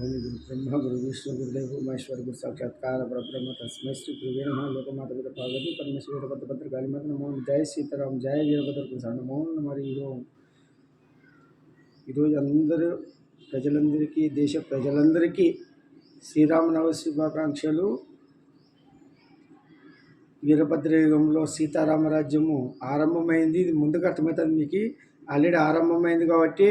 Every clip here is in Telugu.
ओम गुरु ब्रह्मा गुरु विष्णु गुरुदेव महेश्वर गुरु साक्षात्कार परब्रह्म तस्मै श्री गुरुवे नमः लोकमाता पिता पार्वती परमेश्वर भद्रभद्र कालीमाత నమో జై సీతారాం జై వీరభద్ర నమో మరి ఈరోజు అందరూ ప్రజలందరికీ దేశ ప్రజలందరికీ శ్రీరామనవమి శుభాకాంక్షలు. వీరభద్రయుగంలో సీతారామరాజ్యము ఆరంభమైంది. ఇది ముందుకు అర్థమవుతుంది, మీకు ఆల్రెడీ ఆరంభమైంది కాబట్టి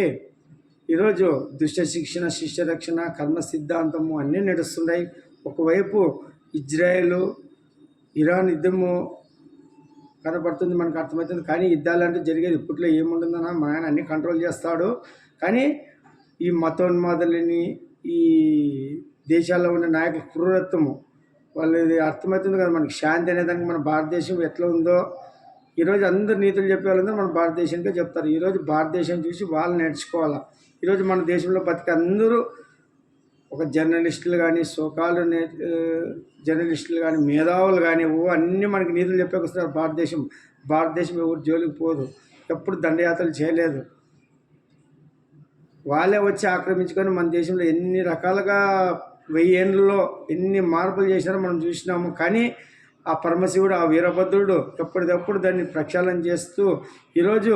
ఈరోజు దుష్ట శిక్షణ, శిష్య రక్షణ, కర్మ సిద్ధాంతము అన్నీ నడుస్తున్నాయి. ఒకవైపు ఇజ్రాయెల్ ఇరాన్ యుద్ధము కనపడుతుంది, మనకు అర్థమవుతుంది. కానీ యుద్ధాలు అంటే జరిగేది ఇప్పట్లో ఏముంటుందన్నా మా ఆయన అన్నీ కంట్రోల్ చేస్తాడు. కానీ ఈ మతోన్మాదులని, ఈ దేశాల్లో ఉన్న నాయకుల క్రూరత్వము వాళ్ళది అర్థమవుతుంది కదా. మనకి శాంతి అనేదానికి మన భారతదేశం ఎట్లా ఉందో ఈరోజు అందరు నీతులు చెప్పే వాళ్ళందరూ మన భారతదేశానికే చెప్తారు. ఈరోజు భారతదేశం చూసి వాళ్ళు నేర్చుకోవాలా. ఈరోజు మన దేశంలో బతికే అందరూ ఒక జర్నలిస్టులు కానీ, సోకాలు జర్నలిస్టులు కానీ, మేధావులు కానీ అన్నీ మనకి నీతులు చెప్పేకొస్తారు. భారతదేశం ఎవరు జోలికి పోదు, ఎప్పుడు దండయాత్రలు చేయలేదు. వాళ్ళే వచ్చి ఆక్రమించుకొని మన దేశంలో ఎన్ని రకాలుగా 1000 ఏళ్ళలో ఎన్ని మార్పులు చేసినారో మనం చూసినాము. కానీ ఆ పరమశివుడు, ఆ వీరభద్రుడు ఎప్పటికప్పుడు దాన్ని ప్రక్షాళన చేస్తూ ఈరోజు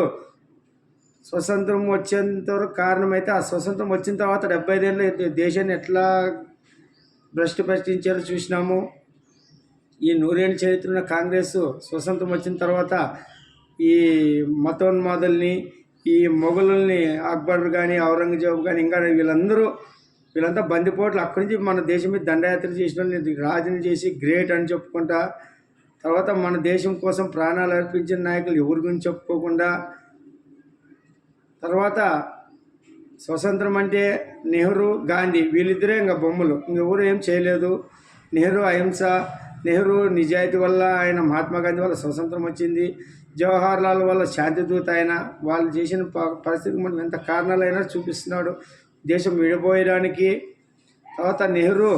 స్వతంత్రం వచ్చేంతవరకు కారణమైతే, ఆ స్వతంత్రం వచ్చిన తర్వాత 75 ఏళ్ళు దేశాన్ని ఎట్లా భ్రష్టించారో చూసినాము. ఈ 100 ఏళ్ళ చరిత్ర కాంగ్రెస్ స్వతంత్రం వచ్చిన తర్వాత ఈ మతోన్మాదుల్ని, ఈ మొఘలుల్ని, అక్బర్ కానీ, ఔరంగజేబు కానీ, ఇంకా వీళ్ళంతా బందిపోట్లు అక్కడి నుంచి మన దేశం మీద దండయాత్ర చేసిన వాళ్ళని రాజుని చేసి గ్రేట్ అని చెప్పుకుంటా, తర్వాత మన దేశం కోసం ప్రాణాలు అర్పించిన నాయకులు ఎవరి గురించి చెప్పుకోకుండా, తర్వాత స్వతంత్రం అంటే నెహ్రూ, గాంధీ వీళ్ళిద్దరే ఇంకా బొమ్మలు, ఇంకెవరు ఏం చేయలేదు. నెహ్రూ అహింస, నెహ్రూ నిజాయితీ వల్ల ఆయన, మహాత్మా గాంధీ వల్ల స్వతంత్రం వచ్చింది. జవహర్ లాల్ వల్ల శాంతిదూత ఆయన. వాళ్ళు చేసిన పరిస్థితికి మనం ఎంత కారణాలైనా చూపిస్తున్నాడు దేశం విడిపోయడానికి. తర్వాత నెహ్రూ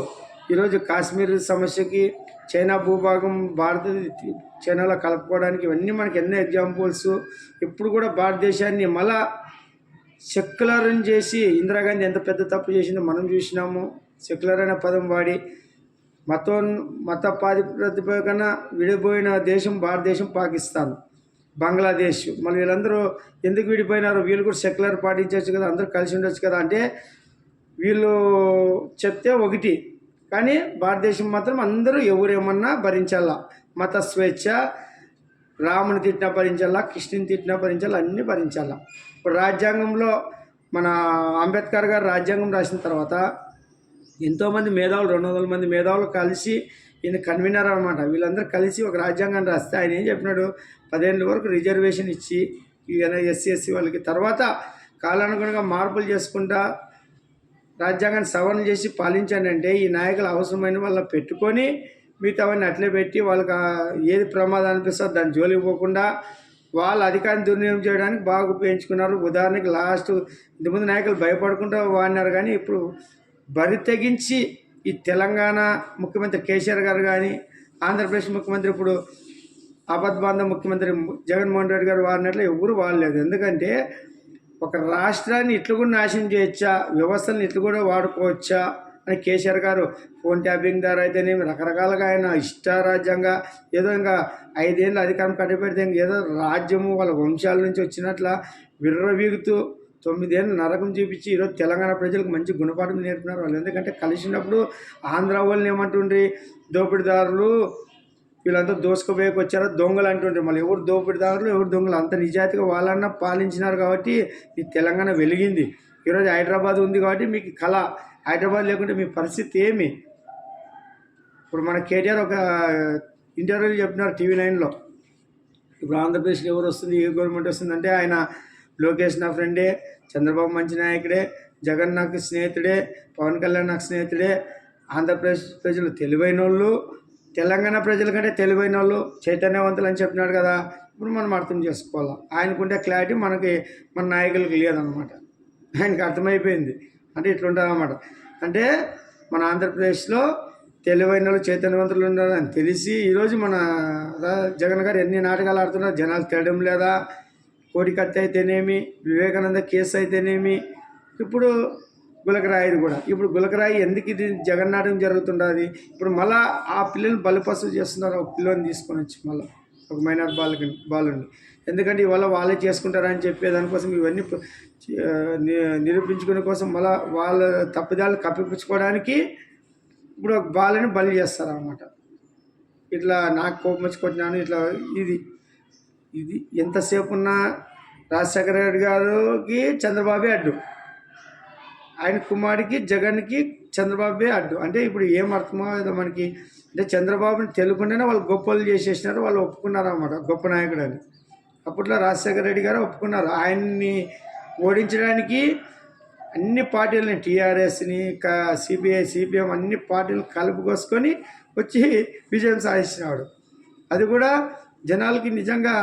ఈరోజు కాశ్మీర్ సమస్యకి, చైనా భూభాగం చైనాలో కలుపుకోవడానికి, ఇవన్నీ మనకి ఎన్నో ఎగ్జాంపుల్స్. ఇప్పుడు కూడా భారతదేశాన్ని మళ్ళా సెక్యులర్ని చేసి ఇందిరాగాంధీ ఎంత పెద్ద తప్పు చేసిందో మనం చూసినాము. సెక్యులర్ అనే పదం వాడి మత ప్రాతిపదికన విడిపోయిన దేశం భారతదేశం, పాకిస్తాన్, బంగ్లాదేశ్. మళ్ళీ వీళ్ళందరూ ఎందుకు విడిపోయినారు? వీళ్ళు కూడా సెక్యులర్ పాటించవచ్చు కదా, అందరూ కలిసి ఉండొచ్చు కదా. అంటే వీళ్ళు చెప్తే ఒకటి, కానీ భారతదేశం మాత్రం అందరూ ఎవరేమన్నా భరించాలా. మత స్వేచ్ఛ, రాముని తిట్టినా భరించాలా, కృష్ణుని తిట్టినా భరించాలా, అన్నీ భరించాలా. ఇప్పుడు రాజ్యాంగంలో మన అంబేద్కర్ గారు రాజ్యాంగం రాసిన తర్వాత ఎంతోమంది మేధావులు, 200 మంది మేధావులు కలిసి ఈయన కన్వీనర్ అనమాట. వీళ్ళందరూ కలిసి ఒక రాజ్యాంగాన్ని రాస్తే ఆయన ఏం చెప్పినాడు? 10 ఏళ్ళ వరకు రిజర్వేషన్ ఇచ్చి ఎస్సీ ఎస్టీ వాళ్ళకి, తర్వాత కాలానుగుణంగా మార్పులు చేసుకుంటా రాజ్యాంగాన్ని సవరణ చేసి పాలించండి అంటే, ఈ నాయకులు అవసరమైన వాళ్ళని పెట్టుకొని మిగతావన్నీ అట్లే పెట్టి వాళ్ళకి ఏది ప్రమాదం అనిపిస్తుందో దాని జోలికి పోకుండా వాళ్ళ అధికారాన్ని దుర్వినియోగం చేయడానికి బాగా ఉపయోగించుకున్నారు. ఉదాహరణకి లాస్ట్ ఇంతకుముందు నాయకులు భయపడుకుంటూ వాడినారు, కానీ ఇప్పుడు బరి తెగించి ఈ తెలంగాణ ముఖ్యమంత్రి కేసీఆర్ గారు కానీ, ఆంధ్రప్రదేశ్ ముఖ్యమంత్రి ఇప్పుడు ఆపద్బాంధవ ముఖ్యమంత్రి జగన్మోహన్ రెడ్డి గారు వాడినట్లు ఎవరు వాడలేదు. ఎందుకంటే ఒక రాష్ట్రాన్ని ఇట్లు కూడా నాశనం చేయొచ్చా, వ్యవస్థలను ఇట్లు కూడా వాడుకోవచ్చా అని కేసీఆర్ గారు ఫోన్ ట్యాపింగ్ ద్వారా అయితేనేమి రకరకాలుగా ఆయన ఇష్టారాజ్యంగా ఏదో ఇంకా 5 ఏళ్ళు అధికారం కట్టబెడితే ఏదో రాజ్యము వాళ్ళ వంశాల నుంచి వచ్చినట్ల విర్రవీగుతూ 9 ఏళ్ళు నరకం చూపించి ఈరోజు తెలంగాణ ప్రజలకు మంచి గుణపాఠం నేర్పినారు వాళ్ళు. ఎందుకంటే కలిసినప్పుడు ఆంధ్ర వాళ్ళని ఏమంటుండ్రి? దోపిడీదారులు, వీళ్ళంతా దోసుకుపోయేకి వచ్చారో దొంగలు అంటుండ్రి. మళ్ళీ ఎవరు దోపిడీదారులు, ఎవరు దొంగలు? అంత నిజాయితీగా వాళ్ళన్నా పాలించినారు కాబట్టి ఈ తెలంగాణ వెలిగింది. ఈరోజు హైదరాబాద్ ఉంది కాబట్టి మీకు కళ. హైదరాబాద్ లేకుంటే మీ పరిస్థితి ఏమి? ఇప్పుడు మన కేటీఆర్ ఒక ఇంటర్వ్యూలు చెప్పినారు TV9లో. ఇప్పుడు ఆంధ్రప్రదేశ్లో ఎవరు వస్తుంది, ఏ గవర్నమెంట్ వస్తుందంటే ఆయన లోకేష్ నా ఫ్రెండే, చంద్రబాబు మంచి నాయకుడే, జగన్ నాకు స్నేహితుడే, పవన్ కళ్యాణ్ నాకు స్నేహితుడే. ఆంధ్రప్రదేశ్ ప్రజలు తెలివైన వాళ్ళు, తెలంగాణ ప్రజల కంటే తెలివైన వాళ్ళు, చైతన్యవంతులు అని చెప్పినాడు కదా. ఇప్పుడు మనం అర్థం చేసుకోవాలి. ఆయనకుంటే క్లారిటీ మనకి, మన నాయకులకు లేదనమాట. ఆయనకి అర్థమైపోయింది. అంటే ఇట్లుంటుంది అన్నమాట. అంటే మన ఆంధ్రప్రదేశ్లో తెలివైన వాళ్ళు, చైతన్యవంతులు ఉన్నారని తెలిసి ఈరోజు మన జగన్ గారు ఎన్ని నాటకాలు ఆడుతున్నారు. జనాలు తెలియడం లేదా? కోడికత్తి అయితేనేమి, వివేకానంద కేసు అయితేనేమి, ఇప్పుడు గులకరాయిది కూడా. ఇప్పుడు గులకరాయి ఎందుకు ఇది జగన్నాటకం జరుగుతుంటుంది? ఇప్పుడు మళ్ళీ ఆ పిల్లల్ని బలిపశువు చేస్తున్నారు. ఒక పిల్లని తీసుకొని వచ్చి మళ్ళీ ఒక మైనార్ బాలుని. ఎందుకంటే ఇవాళ వాళ్ళే చేసుకుంటారని చెప్పేదానికోసం ఇవన్నీ నిరూపించుకునే కోసం మళ్ళీ వాళ్ళ తప్పిదాలు కప్పిపుచ్చుకోవడానికి ఇప్పుడు ఒక బాలని బలి చేస్తారన్నమాట. ఇట్లా నాకు కోపం వచ్చి కొట్టినాను ఇట్లా. ఇది ఇది ఎంతసేపు ఉన్నా రాజశేఖర రెడ్డి గారికి చంద్రబాబే అడ్డు, ఆయన కుమారుడికి జగన్కి చంద్రబాబే అడ్డు. అంటే ఇప్పుడు ఏం అర్థమో మనకి, అంటే చంద్రబాబుని తెలుగుంటేనే వాళ్ళు గొప్పలు చేసేసినారు, వాళ్ళు ఒప్పుకున్నారు అన్నమాట గొప్ప నాయకుడు అని. అప్పట్లో రాజశేఖర రెడ్డి గారు ఒప్పుకున్నారు. ఆయన్ని ఓడించడానికి అన్ని పార్టీలని, టీఆర్ఎస్ని, సిపిఐ, సిపిఎం అన్ని పార్టీలు కలుపుకొసుకొని వచ్చి విజయం సాధించినాడు. అది కూడా జనాలకి నిజంగా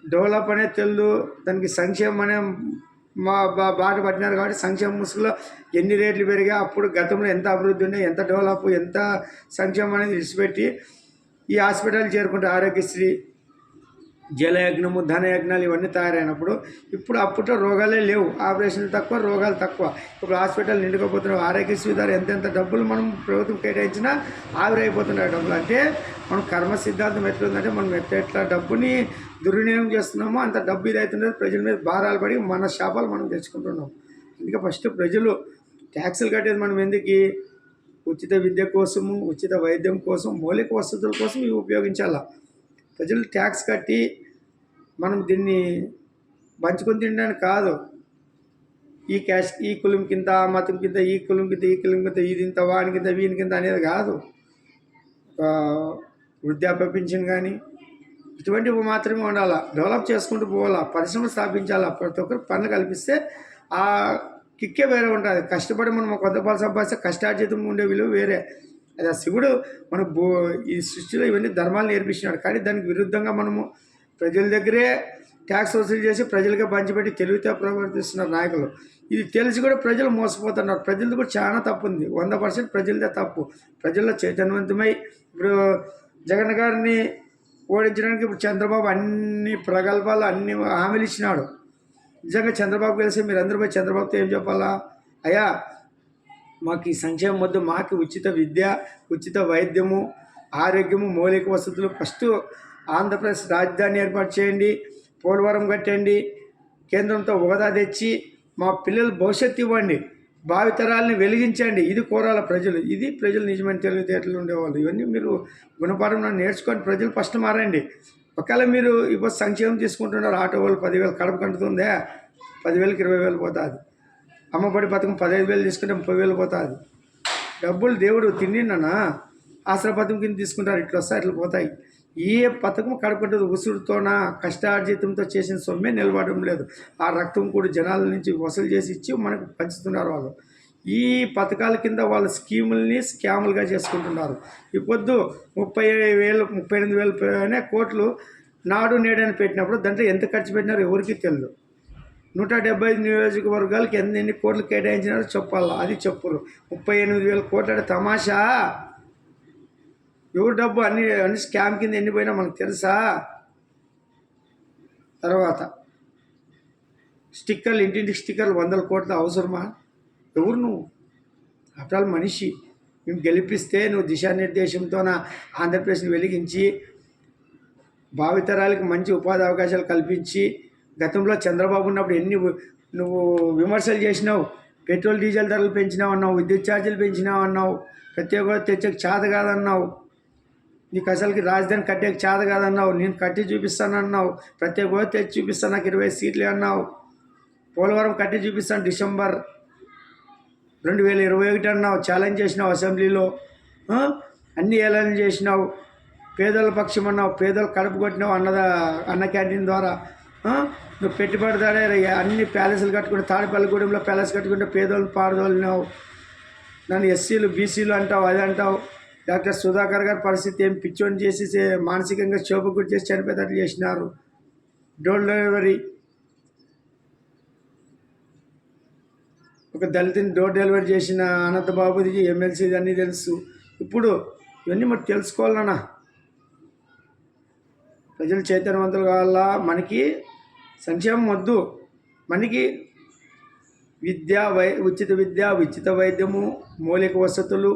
డెవలప్ అనేది తెలియదు, దానికి సంక్షేమం అనే బాట పట్టినారు. కాబట్టి సంక్షేమ ముసుగులో ఎన్ని రేట్లు పెరిగా, అప్పుడు గతంలో ఎంత అభివృద్ధి ఉండే, ఎంత డెవలప్, ఎంత సంక్షేమం అనేది విడిచిపెట్టి ఈ హాస్పిటల్ చేరుకుంటే ఆరోగ్యశ్రీ, జలయజ్ఞము, ధనయజ్ఞాలు ఇవన్నీ తయారైనప్పుడు ఇప్పుడు అప్పట్లో రోగాలే లేవు, ఆపరేషన్లు తక్కువ, రోగాలు తక్కువ. ఇప్పుడు హాస్పిటల్ నిండుకోపోతున్నాం. ఆరోగ్యశ్రీ ద్వారా ఎంతెంత డబ్బులు మనం ప్రభుత్వం కేటాయించినా ఆవిరైపోతున్నాయి డబ్బులు. అంటే మనం కర్మ సిద్ధాంతం ఎట్లుందంటే మనం ఎట్లా డబ్బుని దుర్వినియోగం చేస్తున్నామో అంత డబ్బు ఇది అవుతున్నది. ప్రజల మీద భారాలు పడి మన శాపాలు మనం తెచ్చుకుంటున్నాం. అందుకే ఫస్ట్ ప్రజలు ట్యాక్సులు కట్టేది మనం ఎందుకు? ఉచిత విద్య కోసము, ఉచిత వైద్యం కోసం, మౌలిక వసతుల కోసం ఇవి ఉపయోగించాలా. ప్రజలు ట్యాక్స్ కట్టి మనం దీన్ని పంచుకొని తినడానికి కాదు. ఈ క్యాస్ట్, ఈ కులం కింద, ఆ మతం కింద, ఈ కులం కింద, ఈ కులం కింద, ఇది ఇంత, వాని కింద, వీని కింద అనేది కాదు. వృద్ధాప్య పింఛన్ కానీ ఇటువంటివి మాత్రమే ఉండాలా. డెవలప్ చేసుకుంటూ పోవాలా, పరిశ్రమలు స్థాపించాలా, ప్రతి ఒక్కరు పనులు కల్పిస్తే ఆ కిక్కే వేరే ఉంటుంది. కష్టపడి మనం కొంత పాలు సంపాదిస్తే కష్టార్జితం ఉండే విలువ వేరే. అది ఆ శివుడు మన ఈ సృష్టిలో ఇవన్నీ ధర్మాలు నేర్పించినాడు. కానీ దానికి విరుద్ధంగా మనము ప్రజల దగ్గరే ట్యాక్స్ వసూలు చేసి ప్రజలకే పంచిపెట్టి తెలివితే ప్రవర్తిస్తున్నారు నాయకులు. ఇది తెలిసి కూడా ప్రజలు మోసపోతున్నారు. ప్రజలది కూడా చాలా తప్పు ఉంది. 100% ప్రజలదే తప్పు. ప్రజల్లో చైతన్యవంతమై ఇప్పుడు జగన్ గారిని ఓడించడానికి ఇప్పుడు చంద్రబాబు అన్ని ప్రగల్భాలు, అన్ని హామీలు ఇచ్చినాడు. నిజంగా చంద్రబాబు కలిసి మీరు అందరూ పోయి చంద్రబాబుతో ఏం చెప్పాలా? అయ్యా మాకు ఈ సంక్షేమం వద్దు, మాకు ఉచిత విద్య, ఉచిత వైద్యము, ఆరోగ్యము, మౌలిక వసతులు, ఫస్ట్ ఆంధ్రప్రదేశ్ రాజధాని ఏర్పాటు చేయండి, పోలవరం కట్టండి, కేంద్రంతో హోదా తెచ్చి మా పిల్లల భవిష్యత్తు ఇవ్వండి, భావితరాలని వెలిగించండి. ఇది కోరాల ప్రజలు. ఇది ప్రజలు నిజమైన తెలివితేటలు ఉండేవాళ్ళు. ఇవన్నీ మీరు గుణపాఠం నేర్చుకొని ప్రజలు ఫస్ట్ మారండి. ఒకవేళ మీరు ఇప్పుడు సంక్షేమం తీసుకుంటున్నారు, ఆటో వాళ్ళు 10,000 కడప కంటుతుందే, 10,000కి 20,000 పోతుంది. అమ్మబడి పథకం 15,000 తీసుకుంటే 30,000 పోతుంది. డబ్బులు దేవుడు తిండినా ఆసరా పథకం కింద తీసుకుంటారు, ఇట్లా వస్తాయి, ఇట్లా పోతాయి. ఏ పథకం కడపట్టదు. ఉసురుతోన కష్టార్జితంతో చేసిన సొమ్మే నిలబడడం లేదు. ఆ రక్తం కూడా జనాల నుంచి వసూలు చేసి ఇచ్చి మనకు పంచుతున్నారు వాళ్ళు. ఈ పథకాల కింద వాళ్ళ స్కీముల్ని స్కాములుగా చేసుకుంటున్నారు. ఈ పొద్దు 30,000, 38,000 కోట్లు నాడు నేడని పెట్టినప్పుడు దాంట్లో ఎంత ఖర్చు పెట్టినారో ఎవరికి తెలియదు. 175 నియోజకవర్గాలకి ఎన్ని కోట్లు కేటాయించినారో చెప్పాలా, అది చెప్పురు. 38,000 కోట్లు అంటే తమాషా. ఎవరు డబ్బు అన్ని స్కామ్ కింద ఎన్ని పోయినా మనకు తెలుసా? తర్వాత స్టిక్కర్లు, ఇంటింటికి స్టిక్కర్లు 100 కోట్ల అవసరమా? ఎవరు నువ్వు? ఆఫ్టర్ మనిషి. మేము గెలిపిస్తే నువ్వు దిశానిర్దేశంతోన ఆంధ్రప్రదేశ్ని వెలిగించి భావితరాలకు మంచి ఉపాధి అవకాశాలు కల్పించి, గతంలో చంద్రబాబు ఉన్నప్పుడు ఎన్ని నువ్వు విమర్శలు చేసినావు. పెట్రోల్ డీజిల్ ధరలు పెంచినావు అన్నావు, విద్యుత్ ఛార్జీలు పెంచినావు అన్నావు, ప్రత్యేక తెచ్చకి చేత కాదన్నావు, నీకు అసలుకి రాజధాని కట్టేకి చేత కాదన్నావు, నేను కట్టి చూపిస్తానన్నావు, ప్రత్యేక తెచ్చి చూపిస్తాను, నాకు 20 సీట్లు అన్నావు, పోలవరం కట్టి చూపిస్తాను డిసెంబర్ 2021 అన్నావు, ఛాలెంజ్ చేసినావు అసెంబ్లీలో. అన్నీ ఏలైనా చేసినావు. పేదల పక్షం అన్నావు, పేదలు కడుపు కొట్టినావు అన్న క్యాంటీన్ ద్వారా. నువ్వు పెట్టుబడిదారే అన్ని ప్యాలెస్లు కట్టుకుంటే, తాడిపల్లిగూడెంలో ప్యాలెస్ కట్టుకుంటే పేదోళ్ళు పారదోలినావు. నన్ను ఎస్సీలు, బీసీలు అంటావు, అది అంటావు. డాక్టర్ సుధాకర్ గారి పరిస్థితి ఏం పిచ్చోని చేసి మానసికంగా క్షోభకు చేసి చనిపోయేటట్లు చేసినారు. డోర్ డెలివరీ, ఒక దళితుని డోర్ డెలివరీ చేసిన అనంతబాబుది ఎమ్మెల్సీ అన్నీ తెలుసు. ఇప్పుడు ఇవన్నీ మరి తెలుసుకోవాలన్నా. ప్రజలు చైతన్యవంతులు కావాలా. మనకి సంక్షేమం వద్దు, మనకి ఉచిత విద్య, ఉచిత వైద్యము, మౌలిక వసతులు,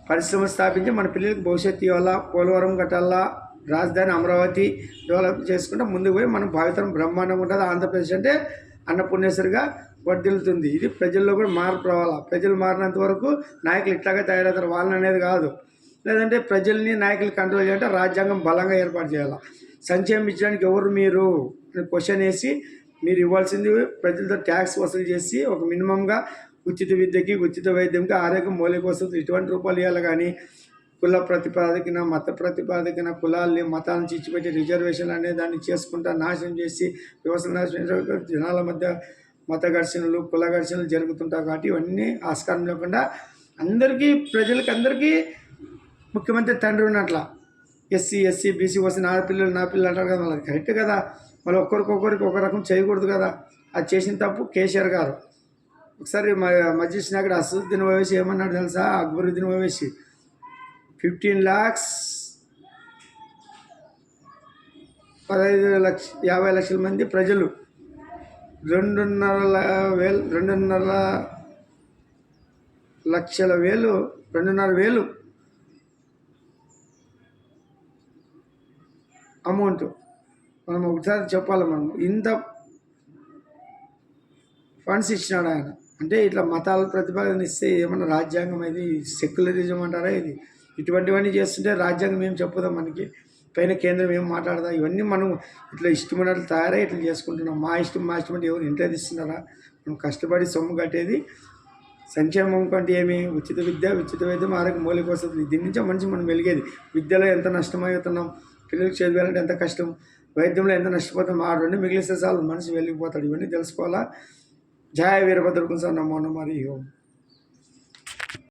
పరిశ్రమలు స్థాపించి మన పిల్లలకి భవిష్యత్తు ఇవ్వాలా. పోలవరం కట్టాలా, రాజధాని అమరావతి డెవలప్ చేసుకుంటే ముందుకు పోయి మనం భావితరం బ్రహ్మాండంగా ఉంటుంది. ఆంధ్రప్రదేశ్ అంటే అన్నపూర్ణేశ్వరిగా వర్ధిల్లుతుంది. ఇది ప్రజల్లో కూడా మార్పు రావాలా. ప్రజలు మారినంత వరకు నాయకులు ఇట్లాగా తయారవుతారు. వాళ్ళని అనేది కాదు. లేదంటే ప్రజల్ని నాయకులు కంట్రోల్ చేయాలంటే రాజ్యాంగం బలంగా ఏర్పాటు చేయాలి. సంక్షేమం ఇచ్చడానికి ఎవరు మీరు క్వశ్చన్ వేసి మీరు ఇవ్వాల్సింది ప్రజలతో ట్యాక్స్ వసూలు చేసి ఒక మినిమంగా ఉచిత విద్యకి, ఉచిత వైద్యంకి, ఆరోగ్యం, మౌలిక వసతులు ఇటువంటి రూపాయలు ఇవ్వాలి. కానీ కుల ప్రతిపాదకన, మత ప్రతిపాదకన, కులాల్ని మతాలను చిచ్చిపెట్టి రిజర్వేషన్లు అనే దాన్ని చేసుకుంటా నాశనం చేసి వ్యవసాయ నాశనం జనాల మధ్య మత ఘర్షణలు, కుల ఘర్షణలు జరుగుతుంటాయి. కాబట్టి ఇవన్నీ ఆస్కారం లేకుండా అందరికీ, ప్రజలకి అందరికీ ముఖ్యమంత్రి తండ్రి ఉన్నట్ల ఎస్సీ బీసీ వస్తే నా పిల్లలు అంటారు కదా, వాళ్ళకి కరెక్ట్ కదా. మళ్ళీ ఒక్కరికొకరికి ఒక రకం చేయకూడదు కదా. అది చేసిన తప్పు కేసీఆర్ గారు. ఒకసారి మజ్లిస్ నాయకుడు అసదుద్దీన్ ఓవైసీ ఏమన్నాడు తెలుసా? అక్బరుద్దీన్ ఓవైసీ 15 lakhs 50 లక్షల మంది ప్రజలు 2.5 అమౌంట్ మనం ఒకసారి చెప్పాలి. మనం ఇంత ఫండ్స్ ఇచ్చినాడు ఆయన. అంటే ఇట్లా మతాల ప్రతిపాదన ఇస్తే ఏమన్నా రాజ్యాంగం ఇది సెక్యులరిజం అంటారా? ఇది ఇటువంటివన్నీ చేస్తుంటే రాజ్యాంగం ఏం చెప్పుదాం మనకి? పైన కేంద్రం ఏం మాట్లాడదా? ఇవన్నీ మనం ఇట్లా ఇష్టమైనట్లు తయారై ఇట్లా చేసుకుంటున్నాం. మా ఇష్టం అంటే ఎవరు ఇంట్లో ఇస్తున్నారా? మనం కష్టపడి సొమ్ము కట్టేది సంక్షేమం కంటే ఏమి? ఉచిత విద్య, ఉచిత వైద్యం, ఆరోగ్య, మౌలిక వసతులు. దీని నుంచే మనిషి మనం వెలిగేది. విద్యలో ఎంత నష్టమవుతున్నాం, పిల్లలకు చదివాలంటే ఎంత కష్టం, వైద్యంలో ఎంత నష్టపోతాం. ఆ రెండు మిగిలిస్తే చాలు మనిషి వెళ్ళిపోతాడు. ఇవన్నీ తెలుసుకోవాలా. జయ వీరభద్ర నమో నమః. హరి ఓం.